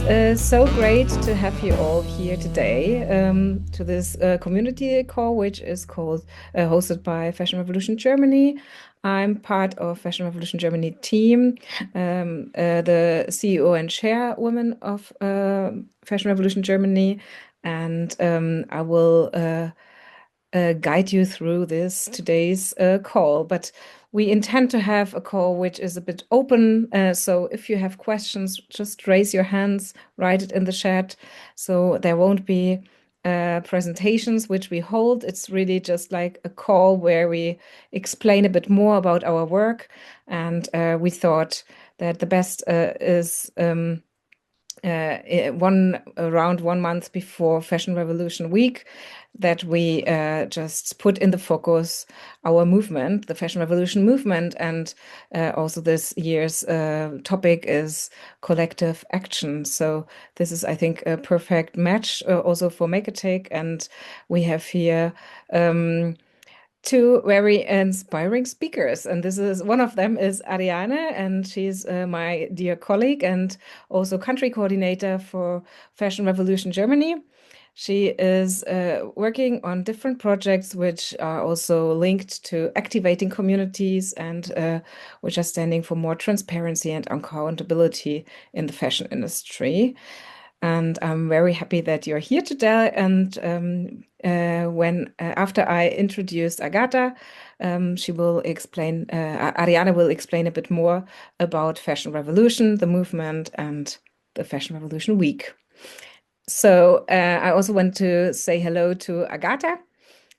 So great to have you all here today to this community call, which is called hosted by Fashion Revolution Germany. I'm part of Fashion Revolution Germany team, the CEO and chairwoman of Fashion Revolution Germany, and I will guide you through this today's call. But we intend to have a call which is a bit open. So if you have questions, just raise your hands, write it in the chat. So there won't be presentations which we hold. It's really just like a call where we explain a bit more about our work. And we thought that the best is around 1 month before Fashion Revolution Week, that we just put in the focus our movement, the Fashion Revolution movement, and also this year's topic is collective action. So this is, I think, a perfect match also for Make-a-thek, and we have here two very inspiring speakers, and this is one of them is Ariane, and she's my dear colleague and also country coordinator for Fashion Revolution Germany. She is working on different projects which are also linked to activating communities and which are standing for more transparency and accountability in the fashion industry. And I'm very happy that you're here today. And when after I introduce Agatha, she will explain, Ariane will explain a bit more about Fashion Revolution, the movement, and the Fashion Revolution Week. So I also want to say hello to Agatha.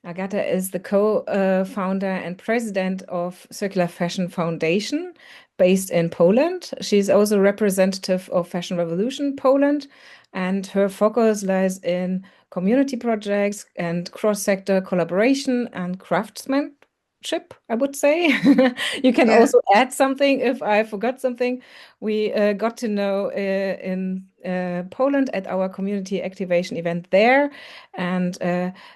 Agatha is the co-founder and president of Circular Fashion Foundation based in Poland. She's also representative of Fashion Revolution Poland, and her focus lies in community projects and cross-sector collaboration and craftsmanship, I would say. You can Yeah, also add something if I forgot something. We got to know in Poland at our community activation event there, and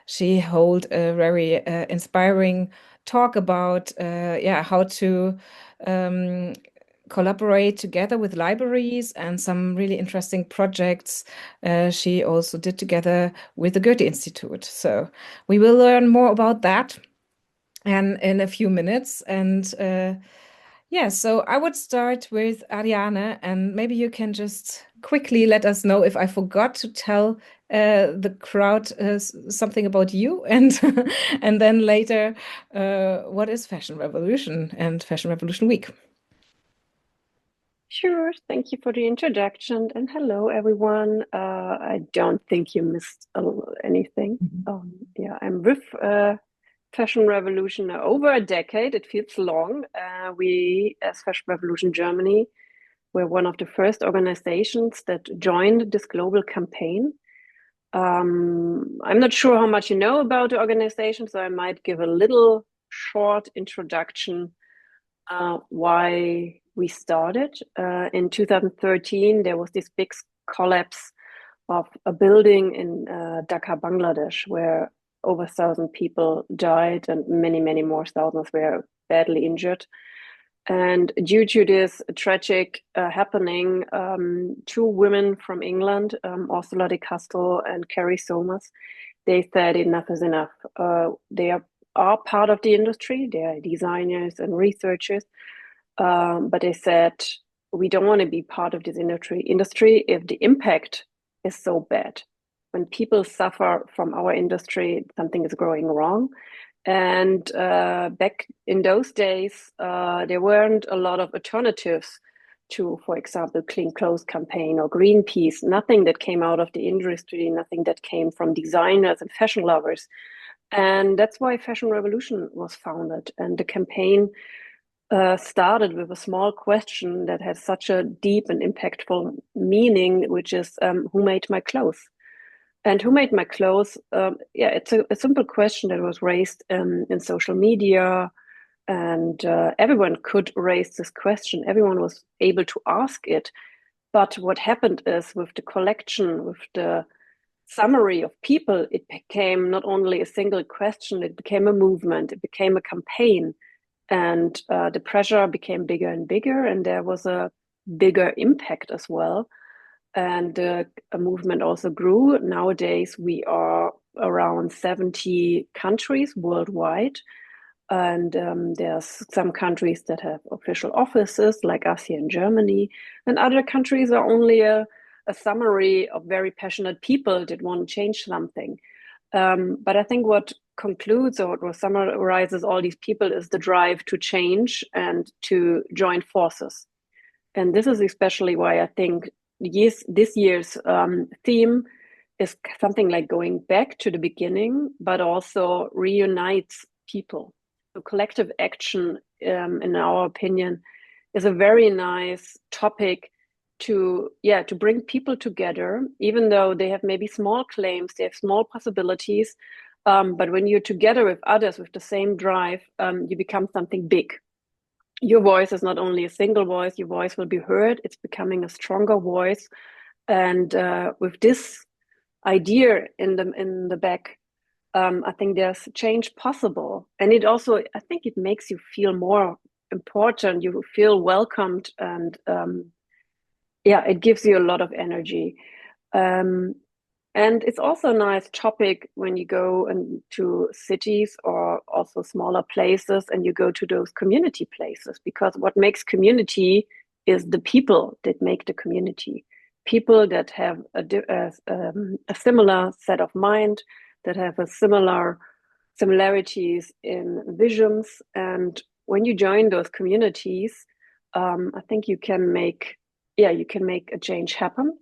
she held a very inspiring talk about how to um, collaborate together with libraries and some really interesting projects she also did together with the Goethe Institute. So we will learn more about that and in a few minutes. And yeah, so I would start with Ariane, and maybe you can just quickly let us know if I forgot to tell the crowd something about you, and and then later, what is Fashion Revolution and Fashion Revolution Week? sure. Thank you for the introduction and hello, everyone. I don't think you missed anything. Mhm. Yeah, I'm with Fashion Revolution over a decade. It feels long. We, as Fashion Revolution Germany, were one of the first organizations that joined this global campaign. I'm not sure how much you know about the organization, so I might give a little short introduction why we started. In 2013, there was this big collapse of a building in Dhaka, Bangladesh, where over 1,000 people died and many, many more thousands were badly injured. And due to this tragic happening, two women from England, Ursula de Castro and Carrie Somers, they said enough is enough. They are part of the industry. They are designers and researchers, but they said we don't want to be part of this industry if the impact is so bad. When people suffer from our industry, something is going wrong. And back in those days, there weren't a lot of alternatives to, for example, Clean Clothes campaign or Greenpeace. Nothing that came out of the industry, nothing that came from designers and fashion lovers. And that's why Fashion Revolution was founded. And the campaign started with a small question that has such a deep and impactful meaning, which is who made my clothes? And who made my clothes? Yeah, it's a simple question that was raised in social media, and everyone could raise this question. Everyone was able to ask it. But what happened is with the collection, with the summary of people, it became not only a single question, it became a movement, it became a campaign. And the pressure became bigger and bigger, and there was a bigger impact as well. and the movement also grew. Nowadays, we are around 70 countries worldwide. And there's some countries that have official offices, like us here in Germany, and other countries are only a summary of very passionate people that want to change something. But I think what concludes or what summarizes all these people is the drive to change and to join forces. And this is especially why I think this year's theme is something like going back to the beginning, but also reunites people. So collective action, in our opinion, is a very nice topic to bring people together, even though they have maybe small claims, they have small possibilities. But when you're together with others with the same drive, you become something big. Your voice is not only a single voice, your voice will be heard. It's becoming a stronger voice. And with this idea in the back, I think there's change possible. And it also, I think it makes you feel more important. You feel welcomed, and it gives you a lot of energy. And it's also a nice topic when you go into cities or also smaller places and you go to those community places, because what makes community is the people that make the community. People that have a similar set of mind, that have a similarities in visions. And when you join those communities, I think you can make a change happen.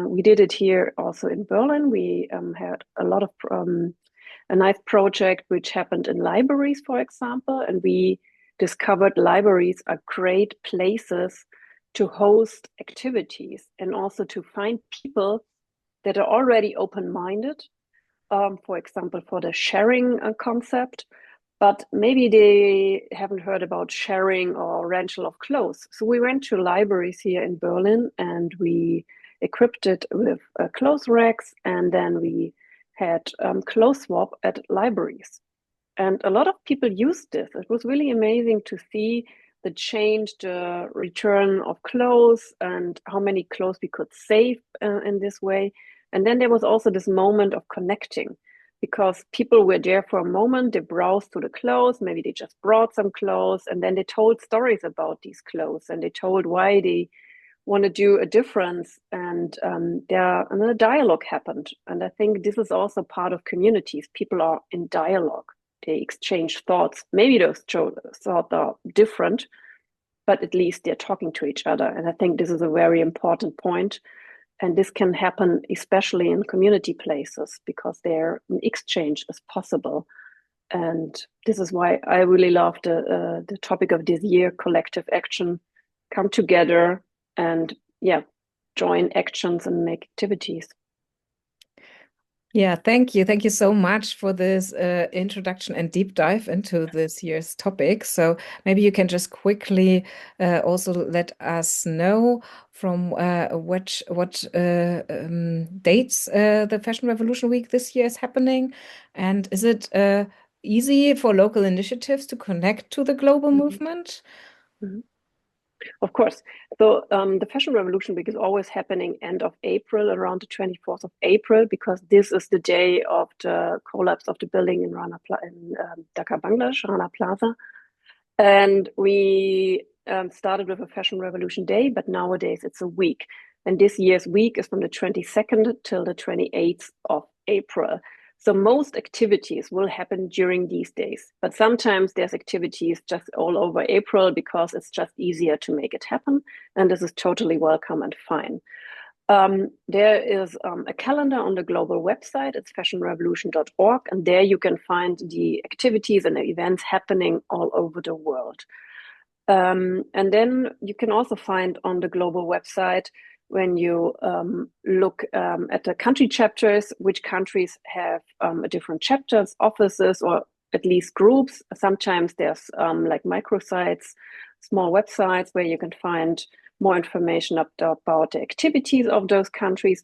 We did it here also in Berlin. We had a lot of a nice project which happened in libraries, for example, and we discovered libraries are great places to host activities and also to find people that are already open-minded, for example, for the sharing concept, but maybe they haven't heard about sharing or rental of clothes. So we went to libraries here in Berlin and we equipped it with clothes racks, and then we had clothes swap at libraries. And a lot of people used this. It was really amazing to see the change, the return of clothes, and how many clothes we could save in this way. And then there was also this moment of connecting, because people were there for a moment, they browsed through the clothes, maybe they just brought some clothes, and then they told stories about these clothes, and they told why they want to do a difference, and a dialogue happened. And I think this is also part of communities. People are in dialogue, they exchange thoughts. Maybe those thoughts are different, but at least they're talking to each other. And I think this is a very important point. And this can happen especially in community places, because there an exchange is possible. And this is why I really love the topic of this year: collective action. Come together and join actions and make activities. Yeah, thank you. Thank you so much for this introduction and deep dive into this year's topic. So maybe you can just quickly also let us know from what dates the Fashion Revolution Week this year is happening, and is it easy for local initiatives to connect to the global movement? Mm-hmm. Of course. So the Fashion Revolution Week is always happening end of April, around the 24th of April, because this is the day of the collapse of the building in Dhaka, Bangladesh, Rana Plaza. And we started with a Fashion Revolution Day, but nowadays it's a week. And this year's week is from the 22nd till the 28th of April. So most activities will happen during these days, but sometimes there's activities just all over April because it's just easier to make it happen. And this is totally welcome and fine. There is a calendar on the global website. It's fashionrevolution.org, and there you can find the activities and the events happening all over the world. And then you can also find on the global website, when you look at the country chapters, which countries have different chapters, offices, or at least groups. Sometimes there's like microsites, small websites where you can find more information about the activities of those countries.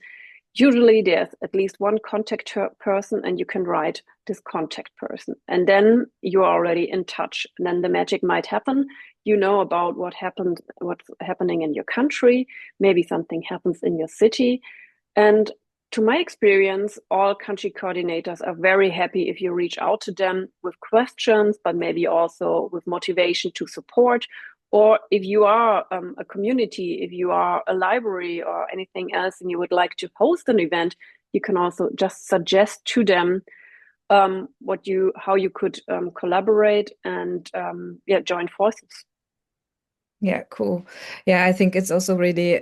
usually there's at least one contact person, and you can write this contact person, and then you're already in touch, and then the magic might happen. You know about what's happening in your country, maybe something happens in your city. And to my experience, all country coordinators are very happy if you reach out to them with questions, but maybe also with motivation to support. Or if you are a community, if you are a library or anything else, and you would like to host an event, you can also just suggest to them how you could collaborate and yeah, join forces. Yeah, cool. Yeah, I think it's also really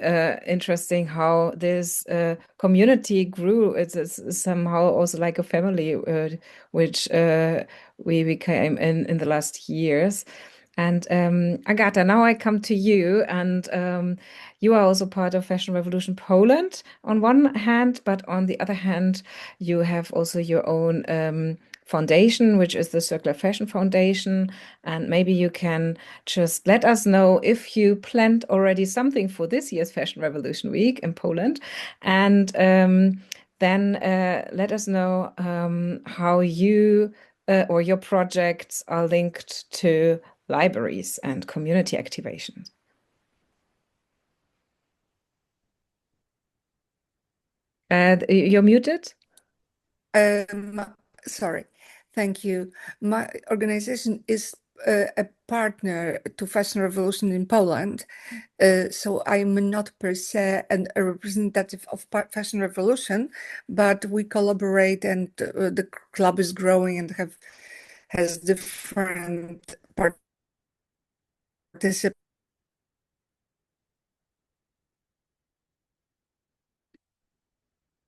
interesting how this community grew. It's somehow also like a family, which we became in the last years. And Agata, now I come to you, and you are also part of Fashion Revolution Poland on one hand, but on the other hand, you have also your own foundation, which is the Circular Fashion Foundation. And maybe you can just let us know if you planned already something for this year's Fashion Revolution Week in Poland. And then let us know how you or your projects are linked to libraries and community activations. You're muted? Um, Sorry. Thank you. My organization is a partner to Fashion Revolution in Poland. So I'm not per se a representative of Fashion Revolution, but we collaborate, and the club is growing and has different participants.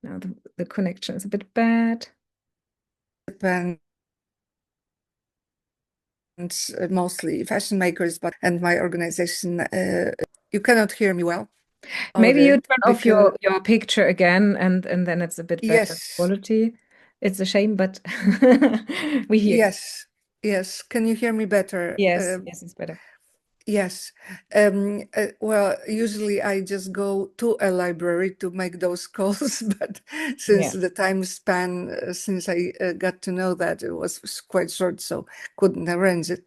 Now the connection is a bit bad. Mostly fashion makers, but and my organization. You cannot hear me well. Maybe you Okay, turn off because your picture again, and then it's a bit better yes, quality. It's a shame, but we hear. yes, yes. Can you hear me better? Yes, yes, it's better. Yes. Well, usually I just go to a library to make those calls, but since Yeah. the time span since I got to know that it was quite short, so couldn't arrange it.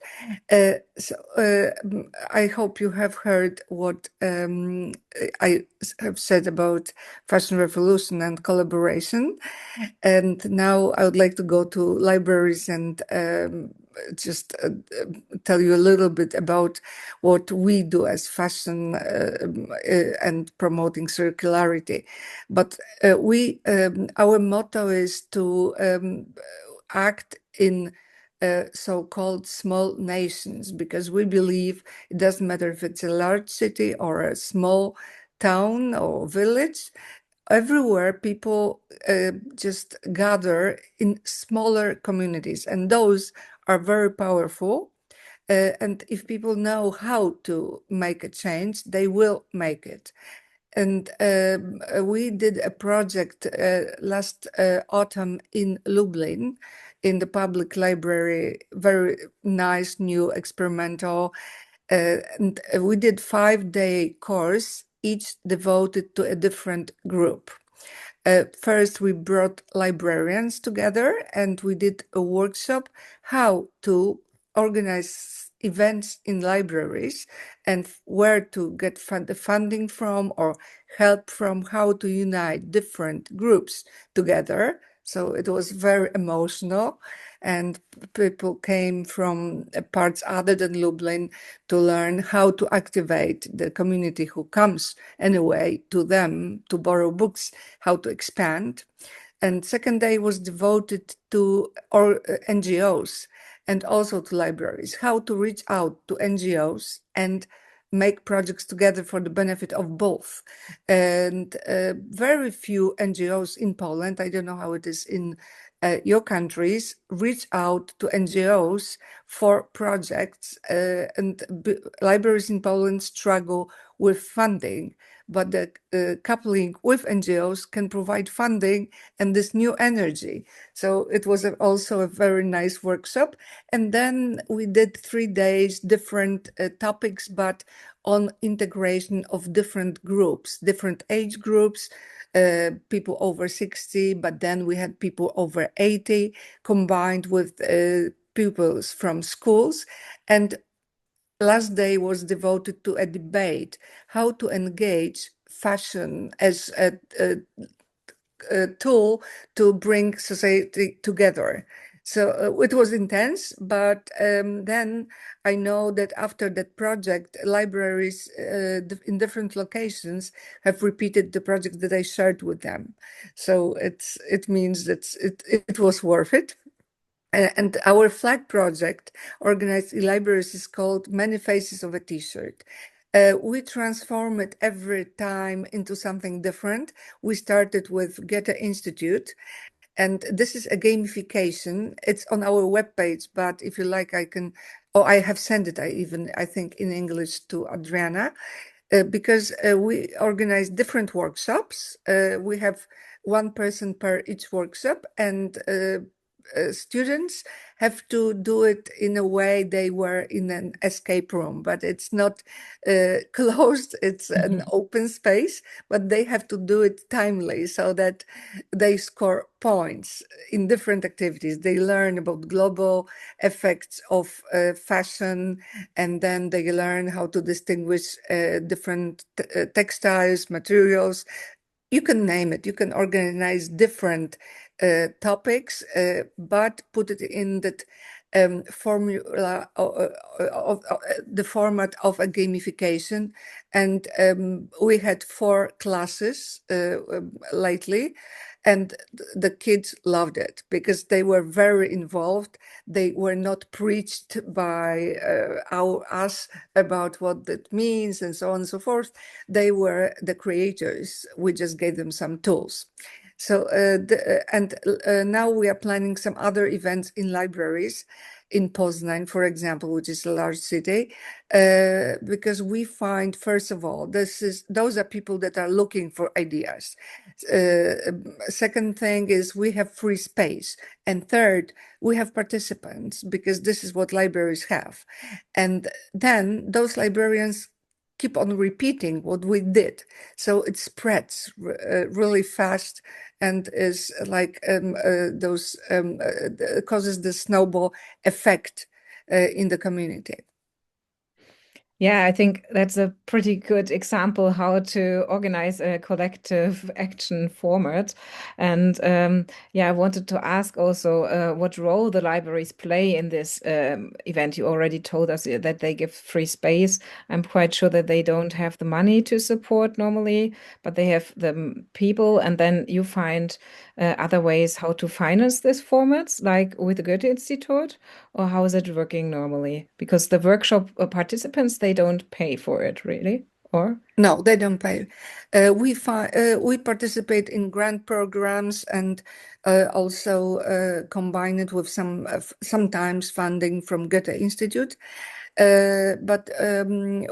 I hope you have heard what I have said about Fashion Revolution and collaboration. And now I would like to go to libraries and just tell you a little bit about what we do as fashion and promoting circularity. But our motto is to act in so-called small nations, because we believe it doesn't matter if it's a large city or a small town or village. Everywhere people just gather in smaller communities, and those are very powerful. And if people know how to make a change, they will make it. And we did a project last autumn in Lublin, in the public library, very nice, new, experimental. And we did 5-day course, each devoted to a different group. First, we brought librarians together and we did a workshop how to organize events in libraries and where to get the funding from or help from, how to unite different groups together. So it was very emotional, and people came from parts other than Lublin to learn how to activate the community who comes anyway to them to borrow books, how to expand. And second day was devoted to NGOs and also to libraries, how to reach out to NGOs and make projects together for the benefit of both. And very few NGOs in Poland, I don't know how it is in your countries, reach out to NGOs for projects. And libraries in Poland struggle with funding, but the coupling with NGOs can provide funding and this new energy. So it was also a very nice workshop. And then we did 3 days, different topics, but on integration of different groups, different age groups, people over 60, but then we had people over 80 combined with pupils from schools. And last day was devoted to a debate, how to engage fashion as a tool to bring society together. So it was intense, but then I know that after that project, libraries in different locations have repeated the project that I shared with them. So it means that it was worth it. And our flag project organized in libraries is called Many Faces of a T-shirt. We transform it every time into something different. We started with Goethe Institute, and this is a gamification. It's on our webpage, but if you like, I have sent it, I think in English to Adriana, because we organize different workshops. We have one person per each workshop, and students have to do it in a way they were in an escape room, but it's not closed, it's an open space, but they have to do it timely so that they score points in different activities. They learn about global effects of fashion, and then they learn how to distinguish different textiles, materials. You can name it. You can organize different topics, but put it in that formula of the format of a gamification. And we had 4 classes lately, and the kids loved it because they were very involved. They were not preached by us about what that means and so on and so forth. They were the creators. We just gave them some tools. So now we are planning some other events in libraries in Poznań, for example, which is a large city, because we find, first of all, those are people that are looking for ideas. Second thing is we have free space. And third, we have participants, because this is what libraries have. And then those librarians keep on repeating what we did. So it spreads really fast and is like causes the snowball effect in the community. Yeah, I think that's a pretty good example how to organize a collective action format. And yeah, I wanted to ask also what role the libraries play in this event. You already told us that they give free space. I'm quite sure that they don't have the money to support normally, but they have the people. And then you find other ways how to finance this formats, like with the Goethe Institute, or how is it working normally? Because the workshop participants, they don't pay for it really, or? No, they don't pay. We participate in grant programs and also combine it with sometimes funding from Goethe Institute. But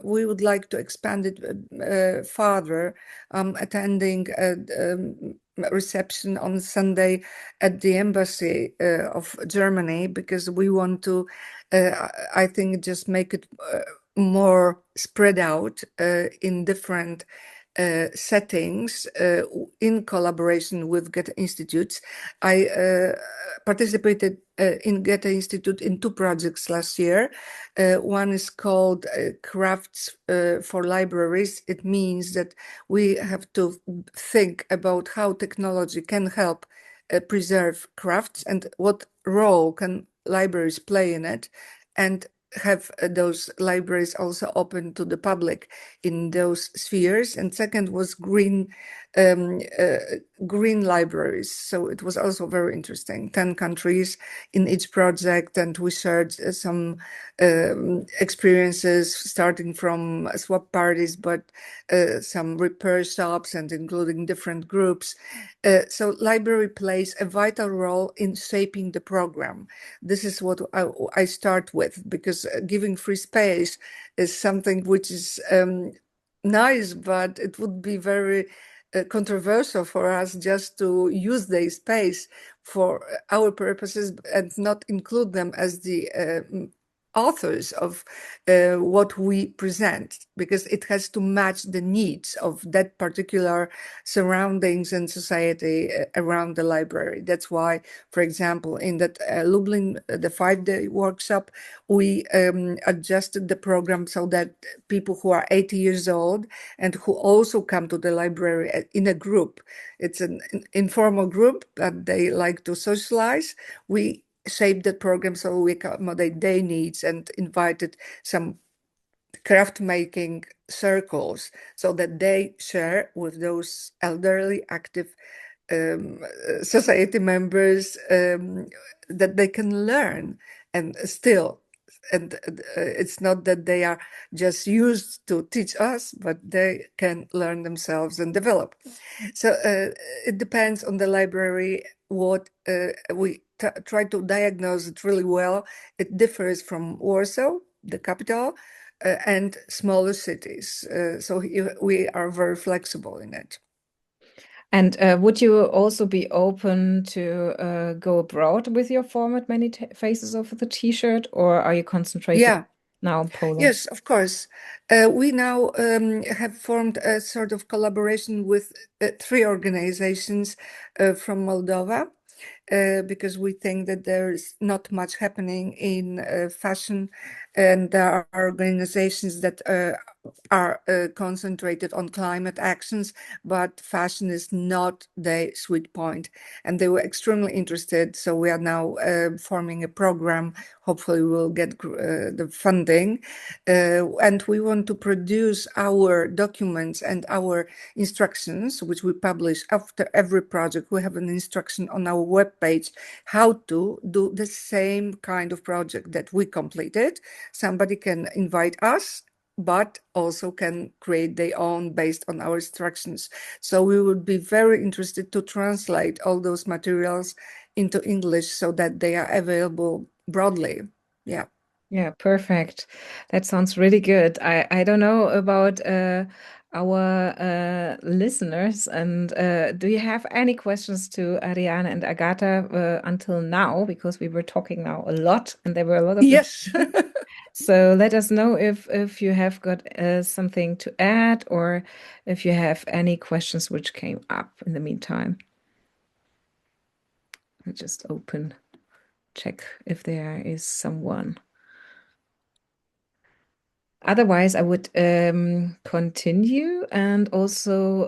we would like to expand it further, attending a reception on Sunday at the embassy of Germany, because we want to, I think, just make it more spread out in different settings in collaboration with Goethe Institutes. I participated in Goethe Institute in 2 projects last year. One is called Crafts for Libraries. It means that we have to think about how technology can help preserve crafts and what role can libraries play in it, and have those libraries also open to the public in those spheres. And second was green libraries. So it was also very interesting. 10 countries in each project, and we shared some experiences starting from swap parties, but some repair shops and including different groups. So library plays a vital role in shaping the program. This is what I start with, because giving free space is something which is nice, but it would be very controversial for us just to use the space for our purposes and not include them as the authors of what we present, because it has to match the needs of that particular surroundings and society around the library. That's why, for example, in that Lublin, the 5-day workshop, we adjusted the program so that people who are 80 years old and who also come to the library in a group, it's an informal group, but they like to socialize. We shaped the program so we accommodate their needs and invited some craft making circles so that they share with those elderly active um, society members, that they can learn and still. And it's not that they are just used to teach us, but they can learn themselves and develop. So it depends on the library what we try to diagnose it really well. It differs from Warsaw, the capital, and smaller cities. So we are very flexible in it. And would you also be open to go abroad with your format, Many Faces of the T-shirt, or are you concentrated Yeah. now on Poland? Yes, of course. We now have formed a sort of collaboration with 3 organizations from Moldova, because we think that there is not much happening in fashion, and there are organizations that are concentrated on climate actions, but fashion is not the sweet point. And they were extremely interested. So we are now forming a program. Hopefully we'll get the funding. And we want to produce our documents and our instructions, which we publish after every project. We have an instruction on our webpage how to do the same kind of project that we completed. Somebody can invite us, but also can create their own based on our instructions. So we would be very interested to translate all those materials into English so that they are available broadly. Yeah. Yeah, perfect. That sounds really good. I don't know about our listeners, and do you have any questions to Ariane and Agatha until now? Because we were talking now a lot, and there were a lot of Yes. So let us know if you have got something to add, or if you have any questions which came up in the meantime. I'll just check if there is someone. Otherwise, I would continue, and also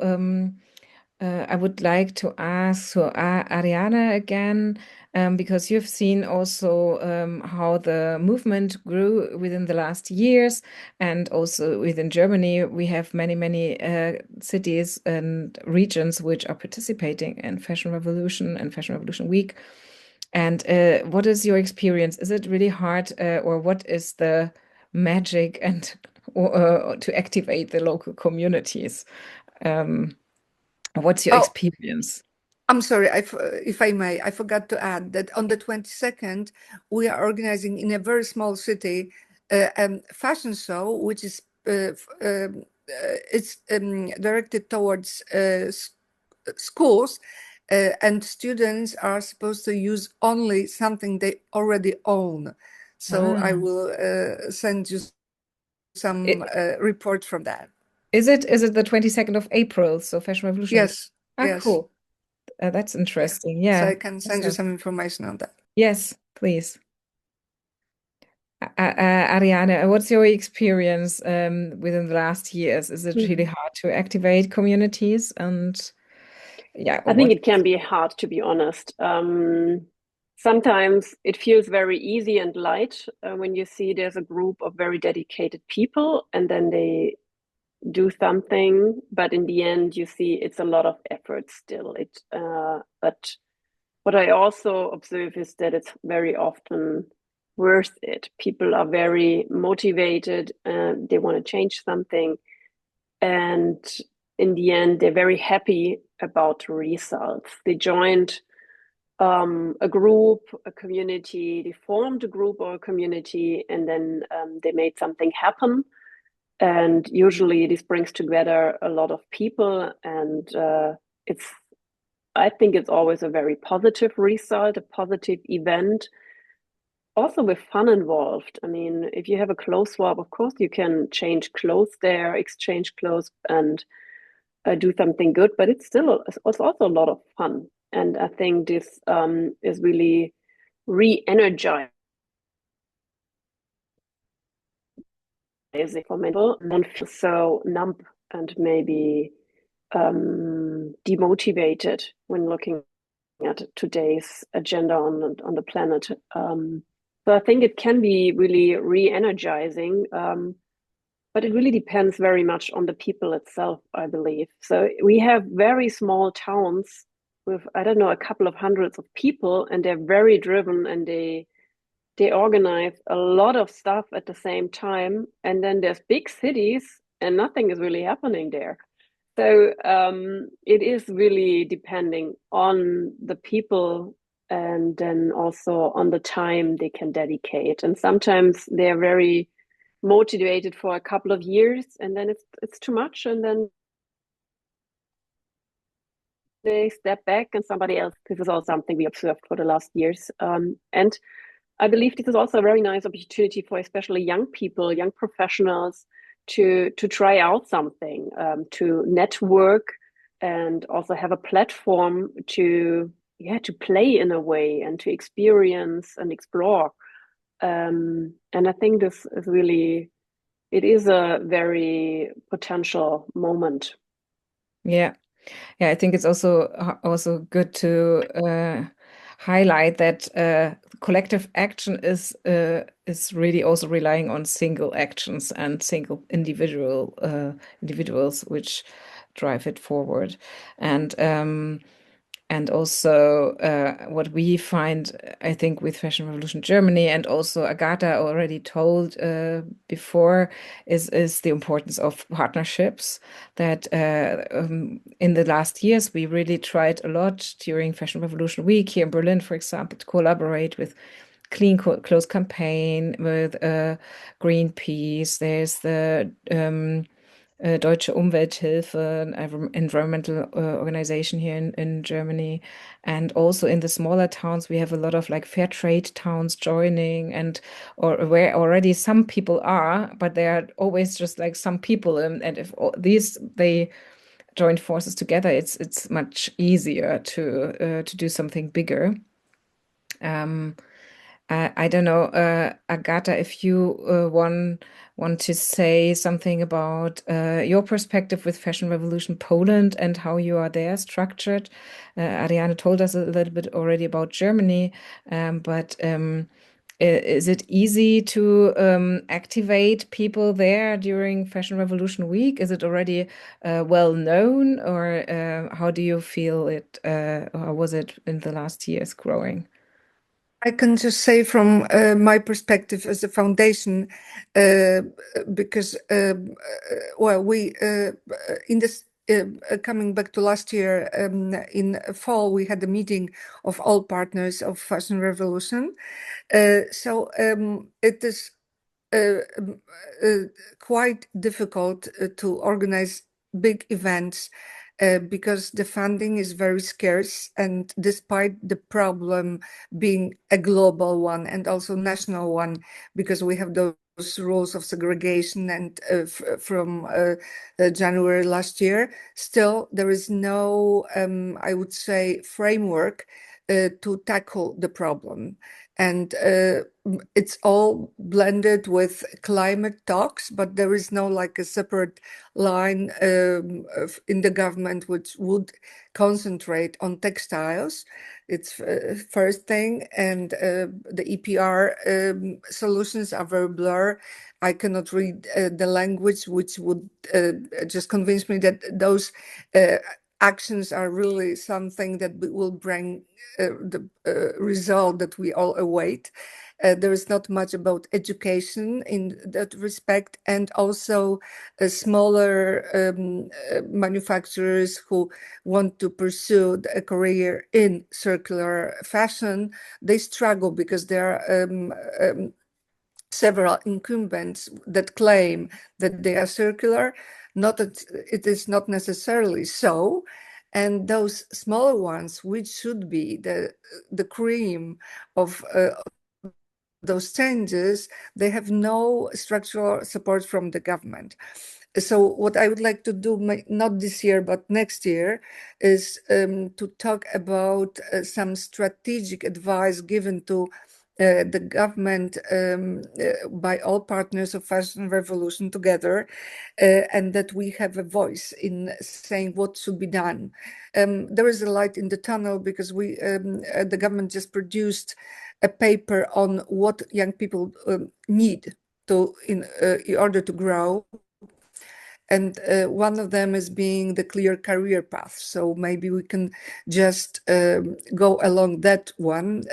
I would like to ask Ariane again, because you've seen also how the movement grew within the last years, and also within Germany, we have many cities and regions which are participating in Fashion Revolution and Fashion Revolution Week. And what is your experience? Is it really hard, or what is the magic and to activate the local communities? What's your Oh, experience? I'm sorry, if I may, I forgot to add that on the 22nd, we are organizing in a very small city a fashion show, which is it's directed towards schools, and students are supposed to use only something they already own. So I will send you some report from that. Is it the 22nd of April? So Fashion Revolution Week. Yes, Ah, yes. cool. That's interesting. So Yeah. I can send you some information on that. Yes, please. Ariane, what's your experience within the last years? Is it really hard to activate communities? And yeah, I think it can be hard, to be honest. Sometimes it feels very easy and light when you see there's a group of very dedicated people and then they do something, but in the end you see it's a lot of effort still. But what I also observe is that it's very often worth it. People are very motivated and they want to change something, and in the end they're very happy about the results. They joined a group, a community, they formed a group or a community, and then they made something happen. And usually this brings together a lot of people, and I think it's always a very positive result, a positive event, also with fun involved. I mean, if you have a clothes swap, of course you can change clothes there, exchange clothes, and do something good, but it's also a lot of fun. And I think this is really re-energizing for mental, and feel so numb and maybe demotivated when looking at today's agenda on the planet. So I think it can be really re-energizing, but it really depends very much on the people itself, I believe. So we have very small towns with, I don't know, a couple of hundreds of people, and they're very driven, and they organize a lot of stuff at the same time. And then there's big cities, and nothing is really happening there. So it is really depending on the people, and then also on the time they can dedicate. And sometimes they're very motivated for a couple of years, and then it's too much, and then they step back and somebody else. This is also something we observed for the last years. And I believe this is also a very nice opportunity for especially young people, young professionals, to try out something, to network, and also have a platform to play in a way, and to experience and explore. And I think this is really, it is a very potential moment. Yeah. Yeah, I think it's also good to highlight that collective action is really also relying on single actions and single individuals which drive it forward. And also what we find, I think, with Fashion Revolution Germany, and also Agatha already told before, is the importance of partnerships. That in the last years, we really tried a lot during Fashion Revolution Week here in Berlin, for example, to collaborate with Clean Clothes Campaign, with Greenpeace. There's the Deutsche Umwelthilfe, an environmental organization here in Germany. And also in the smaller towns, we have a lot of like fair trade towns joining, and or where already some people are, but there are always just like some people. And if they join forces together, it's much easier to do something bigger. I don't know, Agatha, if you want to say something about your perspective with Fashion Revolution Poland and how you are there structured. Ariane told us a little bit already about Germany, but is it easy to activate people there during Fashion Revolution Week? Is it already well known, or how do you feel it, or was it in the last years growing? I can just say from my perspective as a foundation, because well, we in this coming back to last year, in fall we had a meeting of all partners of Fashion Revolution. So it is quite difficult to organize big events because the funding is very scarce, and despite the problem being a global one and also national one, because we have those rules of segregation and from January last year, still there is no, I would say, framework to tackle the problem. And it's all blended with climate talks, but there is no like a separate line in the government which would concentrate on textiles. It's first thing, and the EPR solutions are very blurred. I cannot read the language, which would just convince me that those actions are really something that will bring the result that we all await. There is not much about education in that respect, and also smaller manufacturers who want to pursue a career in circular fashion, they struggle because there are several incumbents that claim that they are circular, not that it is not necessarily so. And those smaller ones, which should be the cream of those changes, they have no structural support from the government. So what I would like to do, not this year, but next year, is to talk about some strategic advice given to the government by all partners of Fashion Revolution together, and that we have a voice in saying what should be done. There is a light in the tunnel because the government just produced a paper on what young people need in order to grow. And one of them is being the clear career path. So maybe we can just go along that one.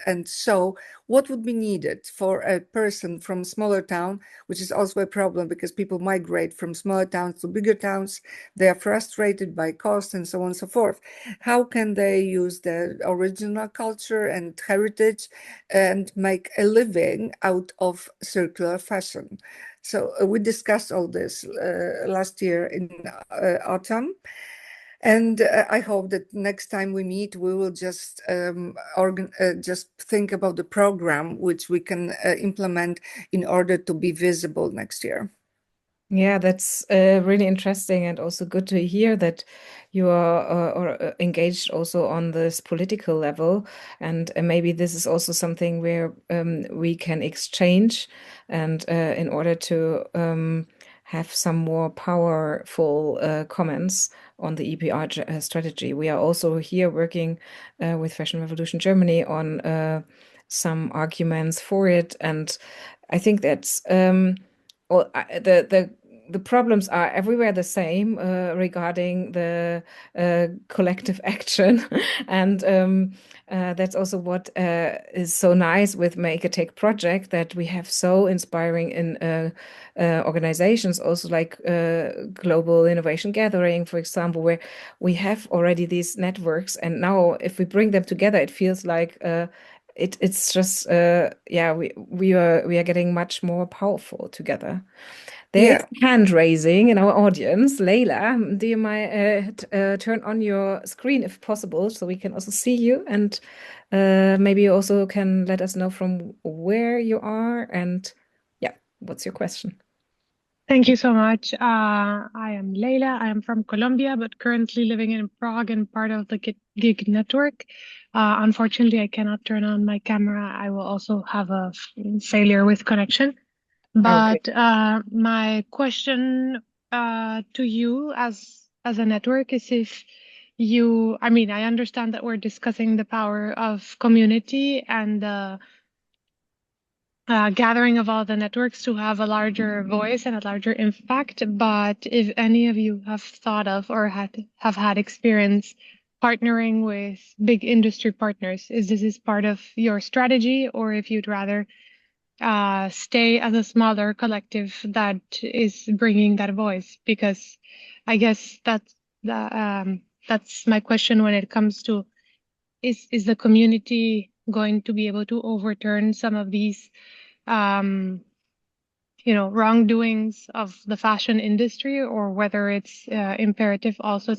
And so what would be needed for a person from smaller town, which is also a problem because people migrate from smaller towns to bigger towns. They are frustrated by cost and so on and so forth. How can they use their original culture and heritage and make a living out of circular fashion? So we discussed all this last year in autumn. And I hope that next time we meet, we will just just think about the program which we can implement in order to be visible next year. Yeah, that's really interesting and also good to hear that you are engaged also on this political level. And maybe this is also something where we can exchange and in order to have some more powerful comments on the EPR strategy. We are also here working with Fashion Revolution Germany on some arguments for it. And I think that's well, the problems are everywhere the same regarding the collective action, and that's also what is so nice with Make-a-thek project, that we have so inspiring in organizations, also like Global Innovation Gathering, for example, where we have already these networks, and now if we bring them together, it feels like it's just yeah, we are getting much more powerful together. There is hand raising in our audience. Leila, do you mind turn on your screen if possible so we can also see you, and maybe you also can let us know from where you are, and yeah, what's your question? Thank you so much. I am Leila. I am from Colombia, but currently living in Prague and part of the Gig network. Unfortunately, I cannot turn on my camera. I will also have a failure with connection. But my question to you as a network is if you, I mean, I understand that we're discussing the power of community and the gathering of all the networks to have a larger voice and a larger impact. But if any of you have thought of or have had experience partnering with big industry partners, is this part of your strategy, or if you'd rather stay as a smaller collective that is bringing that voice? Because I guess that's my question when it comes to is the community going to be able to overturn some of these wrongdoings of the fashion industry, or whether it's imperative also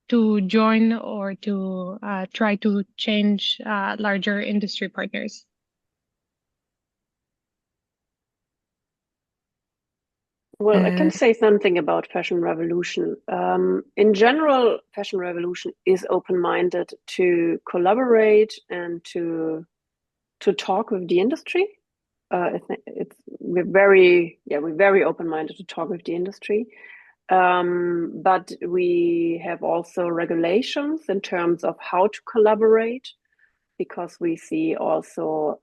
to join or to try to change larger industry partners. Well, I can say something about Fashion Revolution. In general, Fashion Revolution is open-minded to collaborate and to talk with the industry. We're very open-minded to talk with the industry. But we have also regulations in terms of how to collaborate, because we see also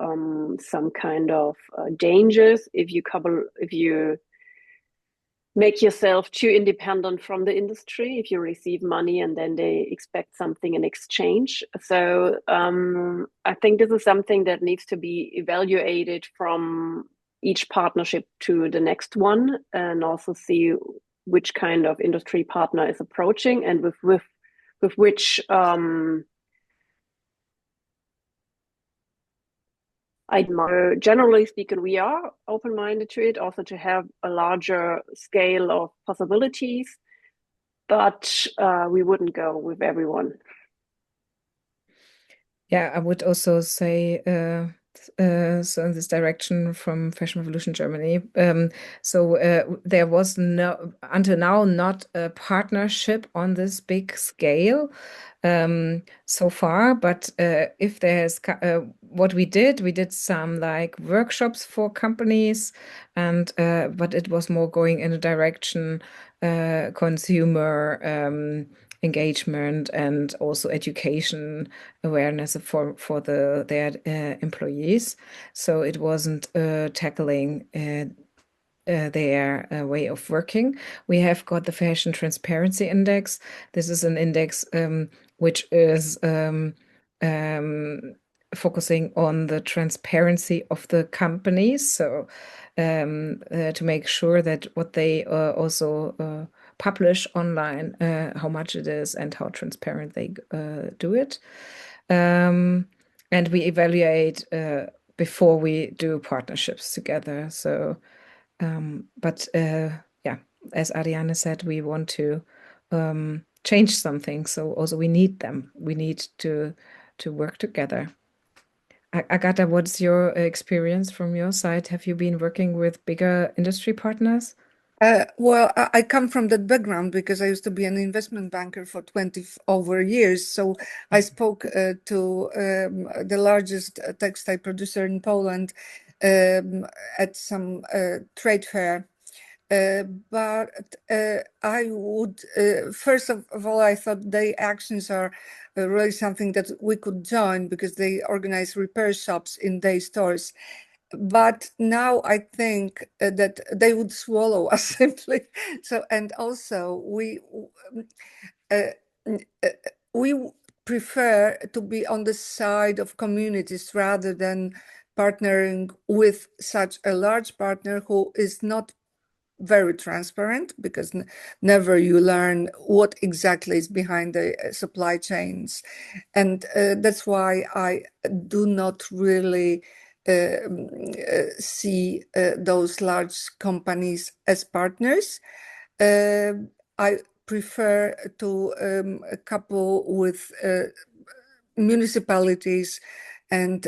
some kind of dangers if you make yourself too independent from the industry, if you receive money and then they expect something in exchange. So I think this is something that needs to be evaluated from each partnership to the next one, and also see which kind of industry partner is approaching and with which Generally speaking, we are open-minded to it, also to have a larger scale of possibilities, but we wouldn't go with everyone. Yeah, I would also say so in this direction from Fashion Revolution Germany. There was no until now not a partnership on this big scale so far. But if there's what we did some like workshops for companies, and but it was more going in a direction consumer engagement and also education awareness for their employees. So it wasn't tackling their way of working. We have got the Fashion Transparency Index. This is an index which is focusing on the transparency of the companies. So to make sure that what they also publish online, how much it is and how transparent they do it. And we evaluate before we do partnerships together. So, yeah, as Ariane said, we want to change something. So also we need them. We need to work together. Agata, what's your experience from your side? Have you been working with bigger industry partners? Well, I come from that background because I used to be an investment banker for 20 over years. So I spoke to the largest textile producer in Poland at some trade fair. But I would, first of all, I thought their actions are really something that we could join because they organize repair shops in their stores. But now I think that they would swallow us simply. So, and also uh, we prefer to be on the side of communities rather than partnering with such a large partner who is not very transparent, because never you learn what exactly is behind the supply chains. And that's why I do not really see those large companies as partners. I prefer to couple with municipalities and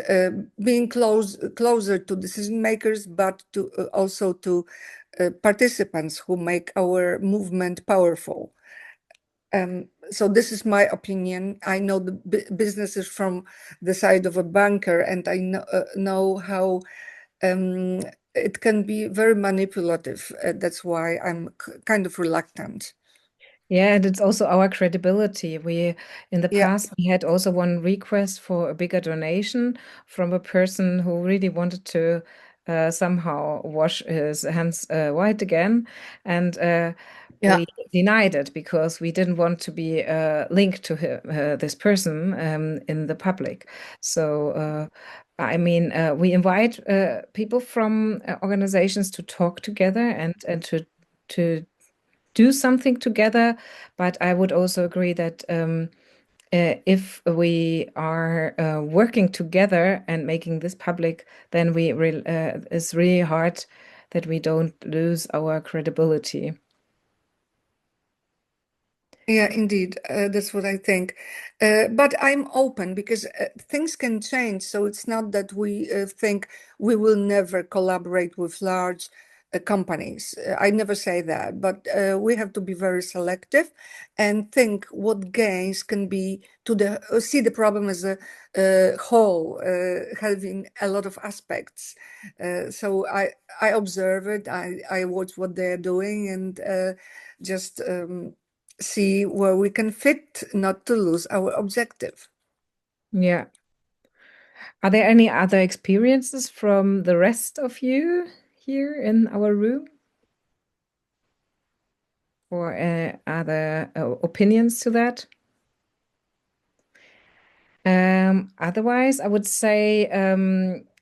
being closer to decision makers, but to also to participants who make our movement powerful. So this is my opinion. I know the businesses from the side of a banker, and I know how it can be very manipulative. That's why I'm kind of reluctant. Yeah, and it's also our credibility. In the Yeah. past, we had also one request for a bigger donation from a person who really wanted to somehow wash his hands white again. And Yeah. we denied it because we didn't want to be linked to this person in the public. So, I mean, we invite people from organizations to talk together and to do something together. But I would also agree that if we are working together and making this public, then it's really hard that we don't lose our credibility. Yeah, indeed. That's what I think. But I'm open because things can change. So it's not that we think we will never collaborate with large companies. I never say that, but we have to be very selective and think what gains can be to see the problem as a whole, having a lot of aspects. So I observe it. I watch what they're doing and just see where we can fit, not to lose our objective. Yeah. Are there any other experiences from the rest of you here in our room? Or other opinions to that? Otherwise, I would say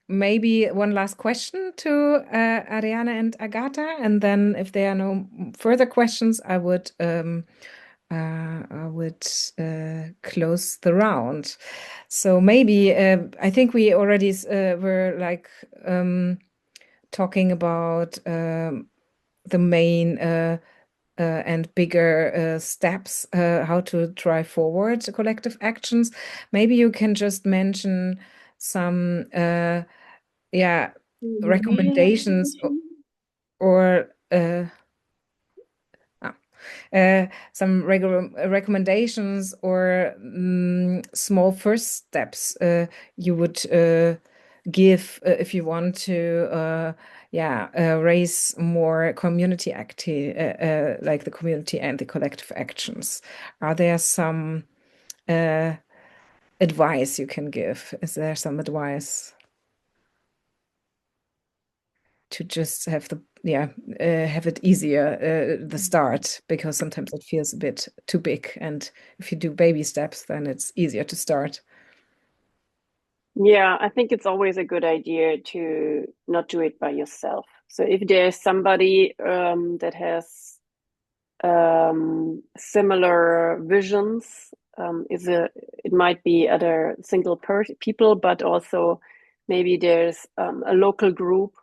maybe one last question to Ariane and Agata, and then if there are no further questions, I would I would close the round. So maybe I think we already were like talking about the main and bigger steps, how to drive forward collective actions. Maybe you can just mention some recommendations or some recommendations or small first steps you would give if you want to raise more community like the community and the collective actions. Are there some advice you can give? Is there some advice to just have have it easier the start, because sometimes it feels a bit too big, and if you do baby steps then it's easier to start. Yeah, I think it's always a good idea to not do it by yourself. So if there's somebody that has similar visions, it might be other single people, but also maybe there's a local group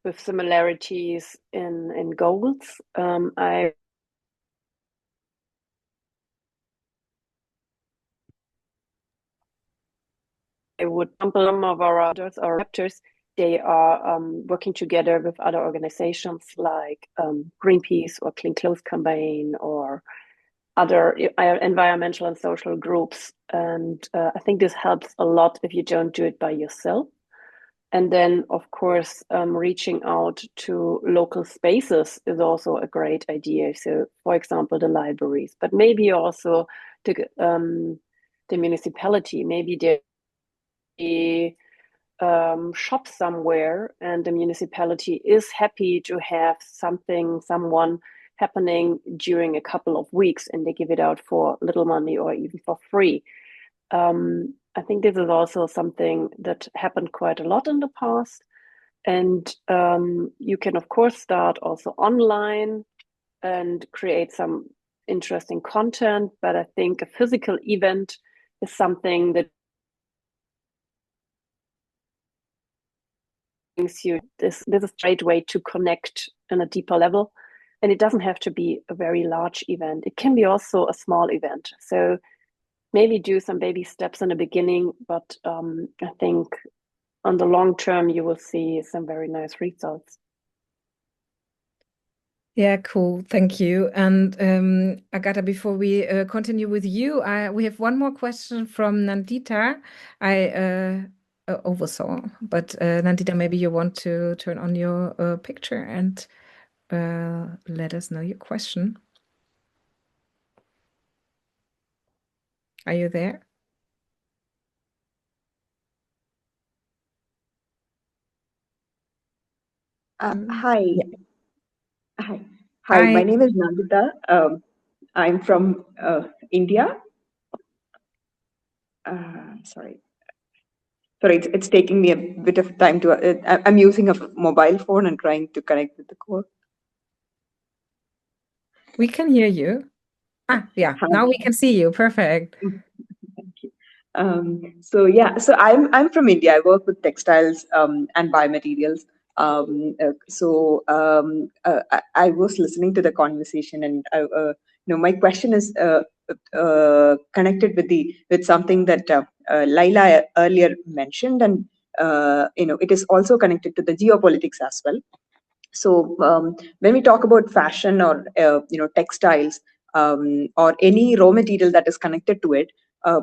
with similarities in goals. I would example some of our chapters. They are working together with other organizations like Greenpeace or Clean Clothes Campaign or other environmental and social groups. And I think this helps a lot if you don't do it by yourself. And then, of course, reaching out to local spaces is also a great idea. So, for example, the libraries, but maybe also the municipality. Maybe they shop somewhere, and the municipality is happy to have someone happening during a couple of weeks, and they give it out for little money or even for free. I think this is also something that happened quite a lot in the past. And you can, of course, start also online and create some interesting content. But I think a physical event is something that brings you this is a great way to connect on a deeper level. And it doesn't have to be a very large event. It can be also a small event. So maybe do some baby steps in the beginning, but I think on the long term, you will see some very nice results. Yeah, cool. Thank you. And Agatha, before we continue with you, we have one more question from Nandita. I oversaw, but Nandita, maybe you want to turn on your picture and let us know your question. Are you there? Hi. Yeah. Hi. Hi. My name is Nandita. I'm from India. Sorry, it's taking me a bit of time to. I'm using a mobile phone and trying to connect with the call. We can hear you. Yeah. Hi. Now we can see you. Perfect. Thank you. So I'm from India. I work with textiles and biomaterials. I was listening to the conversation, and my question is connected with something that Laila earlier mentioned, and it is also connected to the geopolitics as well. So when we talk about fashion or textiles or any raw material that is connected to it,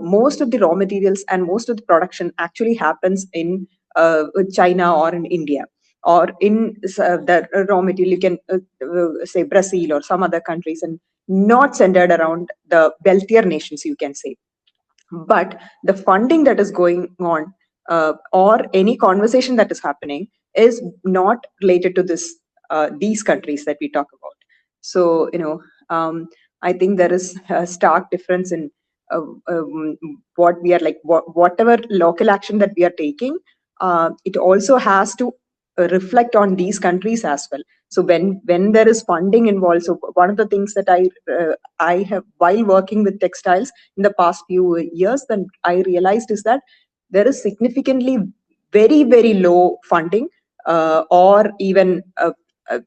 most of the raw materials and most of the production actually happens in China or in India, or in the raw material you can say Brazil or some other countries, and not centered around the wealthier nations, you can say. But the funding that is going on or any conversation that is happening is not related to these countries that we talk about. So I think there is a stark difference in what we are like, whatever local action that we are taking, it also has to reflect on these countries as well. So when there is funding involved, so one of the things that I have, while working with textiles in the past few years, then I realized is that there is significantly very low funding, or even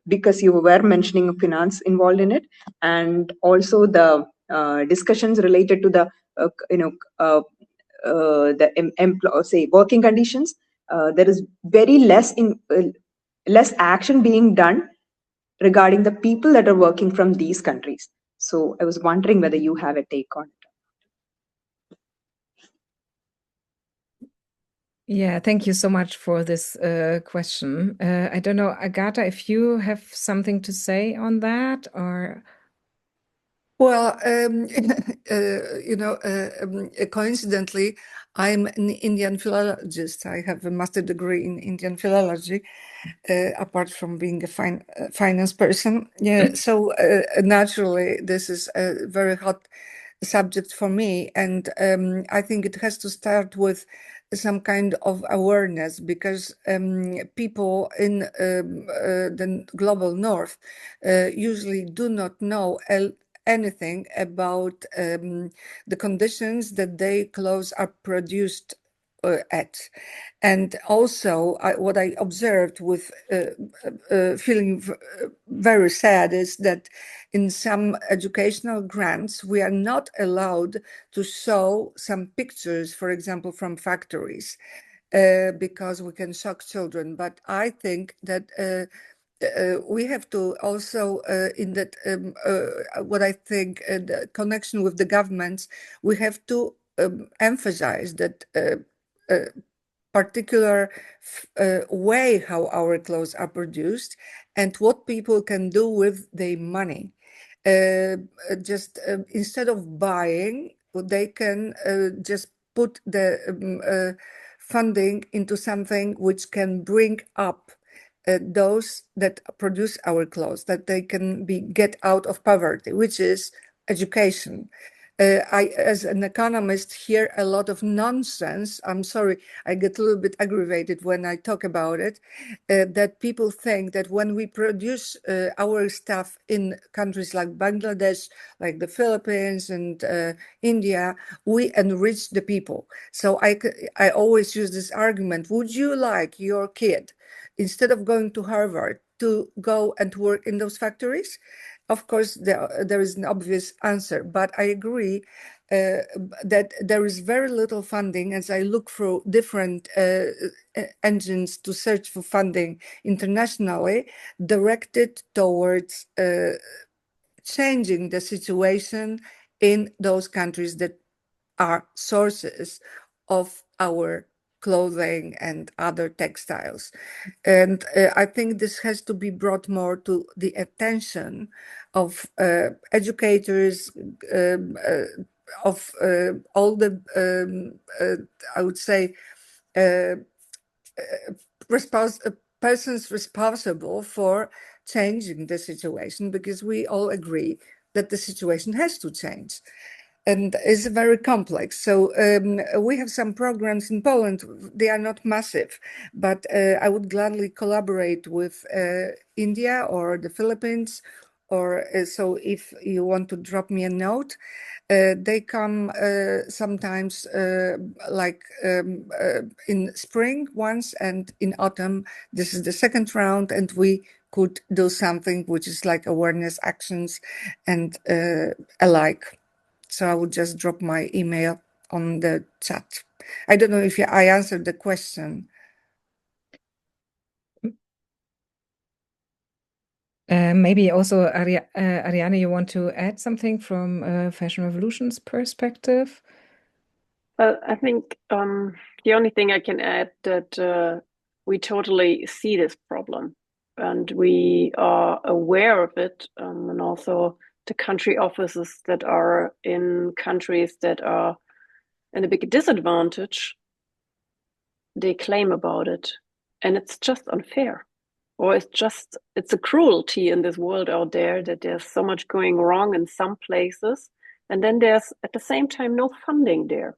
because you were mentioning finance involved in it, and also the discussions related to the say working conditions. There is very less action being done regarding the people that are working from these countries. So I was wondering whether you have a take on it. Yeah, thank you so much for this question. I don't know, Agatha, if you have something to say on that, or Well, coincidentally, I'm an Indian philologist. I have a master degree in Indian philology, apart from being a finance person. Yeah, so naturally, this is a very hot subject for me, and I think it has to start with some kind of awareness, because people in the global north usually do not know anything about the conditions that their clothes are produced at. And also, what I observed with feeling very sad is that in some educational grants, we are not allowed to show some pictures, for example, from factories, because we can shock children. But I think that we have to also, in that, what I think, the connection with the governments, we have to emphasize that particular way how our clothes are produced and what people can do with their money. Just instead of buying, they can just put the funding into something which can bring up those that produce our clothes, that they can get out of poverty, which is education. I, as an economist, hear a lot of nonsense. I'm sorry, I get a little bit aggravated when I talk about it, that people think that when we produce our stuff in countries like Bangladesh, like the Philippines and India, we enrich the people. So I always use this argument: would you like your kid, instead of going to Harvard, to go and work in those factories? Of course, there is an obvious answer, but I agree that there is very little funding. As I look through different engines to search for funding internationally, directed towards changing the situation in those countries that are sources of our clothing and other textiles. And I think this has to be brought more to the attention of educators, of all the, I would say, persons responsible for changing the situation, because we all agree that the situation has to change and is very complex. So we have some programs in Poland. They are not massive, but I would gladly collaborate with India or the Philippines. Or so if you want to drop me a note, they come sometimes like in spring once, and in autumn. This is the second round, and we could do something which is like awareness actions and alike. So I would just drop my email on the chat. I don't know if I answered the question. maybe also, Ariane, you want to add something from Fashion Revolution's perspective? Well, I think the only thing I can add that we totally see this problem and we are aware of it, and also the country offices that are in countries that are in a big disadvantage, they claim about it, and it's just unfair. Or it's a cruelty in this world out there that there's so much going wrong in some places, and then there's at the same time no funding there.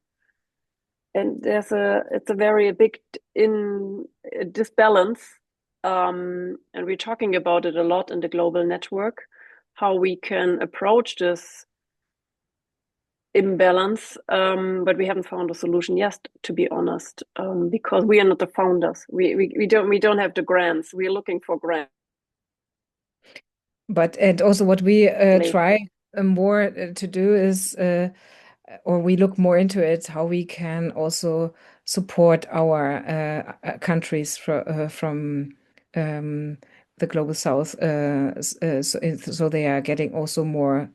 And it's a very big disbalance and we're talking about it a lot in the global network, how we can approach this imbalance, but we haven't found a solution yet, to be honest, because we are not the founders. We don't have the grants. We're looking for grants. And also what we try more to do is, or we look more into it, how we can also support our countries from the global south, so they are getting also more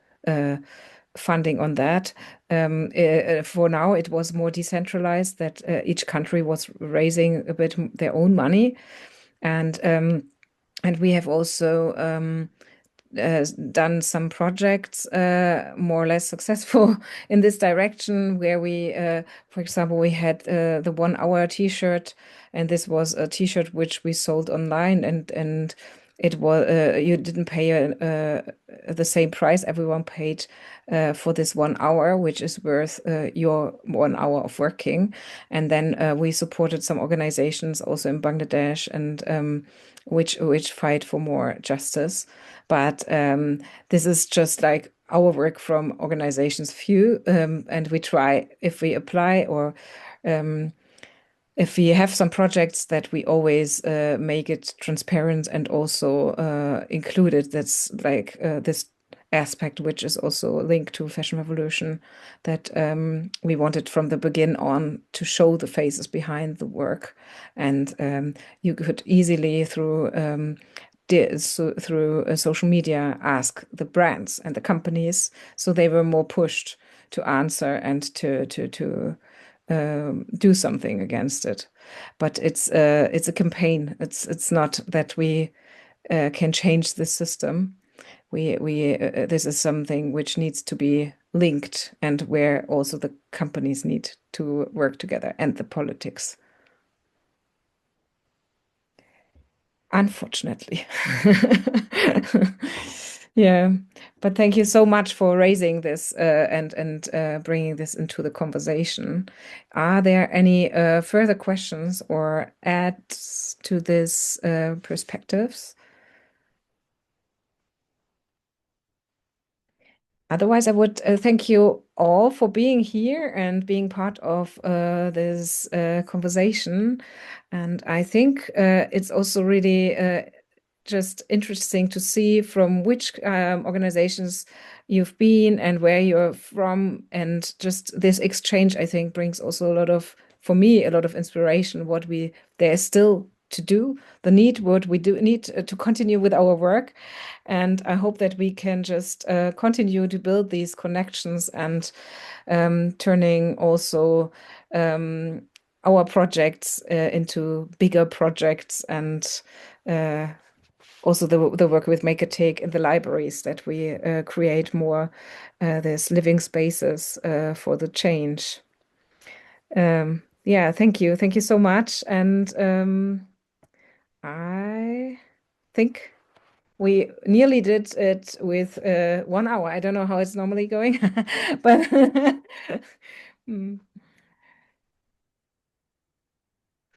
funding on that. For now, it was more decentralized, that each country was raising a bit their own money, and we have also done some projects more or less successful in this direction, where we, for example, we had the 1 hour t-shirt, and this was a t-shirt which we sold online, and it was you didn't pay the same price. Everyone paid for this 1 hour, which is worth your 1 hour of working. And then we supported some organizations also in Bangladesh, and which fight for more justice. But this is just like our work from organizations few, and we try, if we apply, or if we have some projects, that we always make it transparent and also include it. That's like this aspect, which is also linked to Fashion Revolution, that we wanted from the begin on to show the faces behind the work. And you could easily, through social media, ask the brands and the companies, so they were more pushed to answer and to do something against it. But it's a campaign. It's not that we can change the system. We this is something which needs to be linked, and where also the companies need to work together, and the politics. Unfortunately. Yeah, but thank you so much for raising this and bringing this into the conversation. Are there any further questions or adds to this perspectives? Otherwise, I would thank you all for being here and being part of this conversation. And I think it's also really just interesting to see from which organizations you've been and where you're from. And just this exchange, I think, brings also a lot of, for me, a lot of inspiration. There's still to do, what we do need to continue with our work. And I hope that we can just continue to build these connections, and turning also our projects into bigger projects, and also the work with Make-a-thek in the libraries, that we create more these living spaces for the change. Yeah, thank you. Thank you so much. And I think we nearly did it with 1 hour. I don't know how it's normally going, but